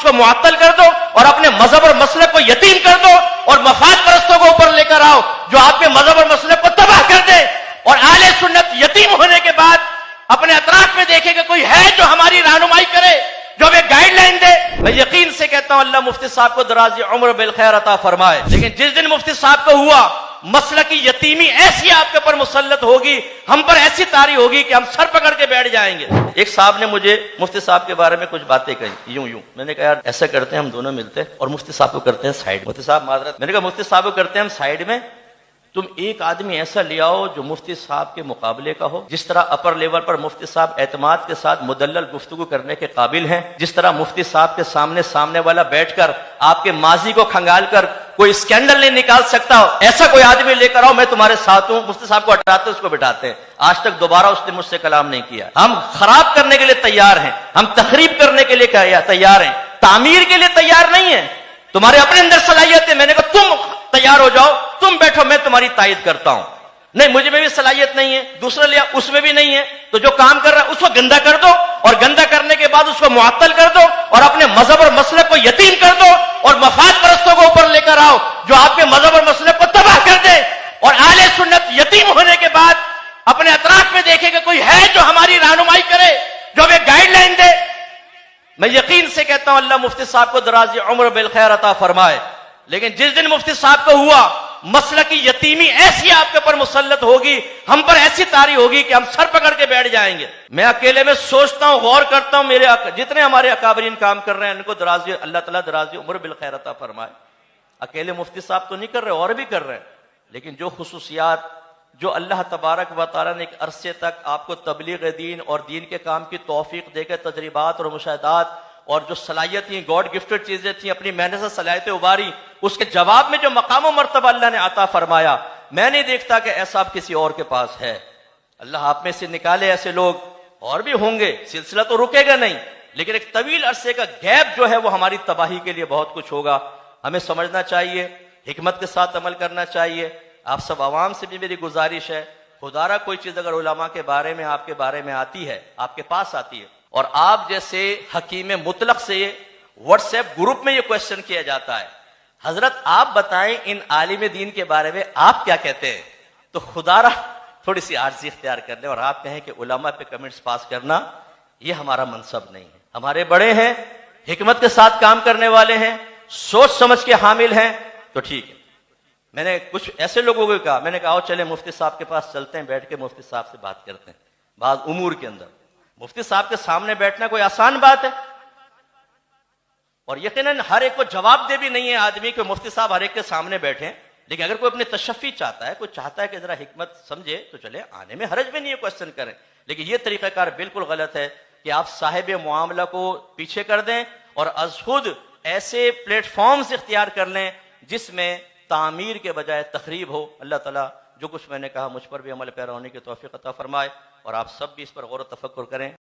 उसको मुअत्तल कर दो और अपने मजहब और मसलक को यतीम कर दो और मफाद परस्तों को ऊपर लेकर आओ जो आपके मजहब और मसलक को तबाह कर दे। और आले सुन्नत यतीम होने के बाद अपने अतराफ में देखे कि कोई है जो हमारी रहनुमाई करे, जो हमें गाइडलाइन दे। मैं यकीन से कहता हूं अल्लाह मुफ्ती साहब को दराज़ी उम्र बिल खैर अता फरमाए। लेकिन जिस दिन मुफ्ती साहब को हुआ मसला की यतीमी ऐसी आपके ऊपर मुसल्लत होगी, हम पर ऐसी तारी होगी कि हम सर पकड़ के बैठ जाएंगे। एक साहब ने मुझे मुफ्ती साहब के बारे में कुछ बातें कही यूं यूं। मैंने कहा यार ऐसा करते हैं हम दोनों मिलते और मुफ्ती साहब को करते हैं साइड। मुफ्ती साहब माजरत, मैंने कहा मुफ्ती साहब को करते हैं हम साइड में, तुम एक आदमी ऐसा ले आओ जो मुफ्ती साहब के मुकाबले का हो। जिस तरह अपर लेवल पर मुफ्ती साहब एतमाद के साथ मुदल्लल गुफ्तगू करने के काबिल हैं, जिस तरह मुफ्ती साहब के सामने वाला बैठकर आपके माजी को खंगाल कर कोई स्कैंडल नहीं निकाल सकता, ऐसा कोई आदमी लेकर आओ, मैं तुम्हारे साथ हूं। मुफ्ती साहब को हटाते उसको बिठाते हैं। आज तक दोबारा उसने मुझसे कलाम नहीं किया। हम खराब करने के लिए तैयार हैं, हम तखरीब करने के लिए तैयार हैं, तामीर के लिए तैयार नहीं है। तुम्हारे अपने अंदर सलाहियत है, मैंने कहा तुम तैयार हो जाओ, तुम बैठो, मैं तुम्हारी तायद करता हूं। नहीं मुझे में भी सलाहियत नहीं है, दूसरा लिया उसमें भी नहीं है, तो जो काम कर रहा है उसको गंदा कर दो और गंदा करने के बाद उसको मुअत्तल कर दो और अपने मजहब और मसलक को यतीम कर दो और मफाद परस्तों को ऊपर लेकर आओ जो आपके मजहब और मसलक को तबाह कर दे। और आले सुन्नत यतीम होने के बाद अपने अतराफ में देखे कि कोई है जो हमारी रहनुमाई करे, जो हमें गाइडलाइन दे। मैं यकीन से कहता हूं अल्लाह मुफ्ती साहब को दराज़ी उम्र बिल खैर अता फरमाए। लेकिन जिस दिन मुफ्ती साहब को हुआ मसला की यतीमी ऐसी आपके ऊपर मुसल्लत होगी, हम पर ऐसी तारी होगी कि हम सर पकड़ के बैठ जाएंगे। मैं अकेले में सोचता हूं, गौर करता हूं, मेरे जितने हमारे अकाबरीन काम कर रहे हैं उनको दराज़ी अल्लाह ताला दराज़ी उम्र बिल खैर अता फरमाए। अकेले मुफ्ती साहब तो नहीं कर रहे, और भी कर रहे हैं, लेकिन जो खुसूसियात जो अल्लाह तबारक व तआला ने एक अरसे तक आपको तबलीग दीन और दीन के काम की तौफीक देकर तजर्बात और मुशाहदात और जो सलाहियत थी, गॉड गिफ्टेड चीजें थी, अपनी मेहनत से सलाहियतें उबारी, उसके जवाब में जो मकाम व मर्तबा अल्लाह ने अता फरमाया, मैं नहीं देखता कि ऐसा अब किसी और के पास है। अल्लाह आप में से निकाले ऐसे लोग, और भी होंगे, सिलसिला तो रुकेगा नहीं, लेकिन एक तवील अरसे का गैप जो है वो हमारी तबाही के लिए बहुत कुछ होगा। हमें समझना चाहिए, हिकमत के साथ अमल करना चाहिए। आप सब आवाम से भी मेरी गुजारिश है, खुदारा कोई चीज अगर उलमा के बारे में आपके बारे में आती है, आपके पास आती है, और आप जैसे हकीम मुतलक से व्हाट्सएप ग्रुप में ये क्वेश्चन किया जाता है, हजरत आप बताएं इन आलिम दीन के बारे में आप क्या कहते हैं, तो खुदारा थोड़ी सी आर्जी इख्तियार कर लें और आप कहें कि उलमा पे कमेंट्स पास करना ये हमारा मनसब नहीं है। हमारे बड़े हैं, हिकमत के साथ काम करने वाले हैं, सोच समझ के हामिल हैं, तो ठीक है। मैंने कुछ ऐसे लोगों को कहा, मैंने कहा आओ चले मुफ्ती साहब के पास चलते हैं, बैठ के मुफ्ती साहब से बात करते हैं बात उमूर के अंदर। मुफ्ती साहब के सामने बैठना कोई आसान बात है, और यकीनन हर एक को जवाब दे भी नहीं है आदमी कि मुफ्ती साहब हर एक के सामने बैठे। लेकिन अगर कोई अपने तशफ़ी चाहता है, कोई चाहता है कि जरा हिकमत समझे, तो चले, आने में हरज भी नहीं है, क्वेश्चन करें। लेकिन यह तरीकाकार बिल्कुल गलत है कि आप साहिब मामला को पीछे कर दें और अज खुद ऐसे प्लेटफॉर्म्स इख्तियार कर लें जिसमें तामीर के बजाय तखरीब हो। अल्लाह ताला जो कुछ मैंने कहा मुझ पर भी अमल पैरा होने की तौफीक अता फरमाए और आप सब भी इस पर गौर व तफक्कुर करें।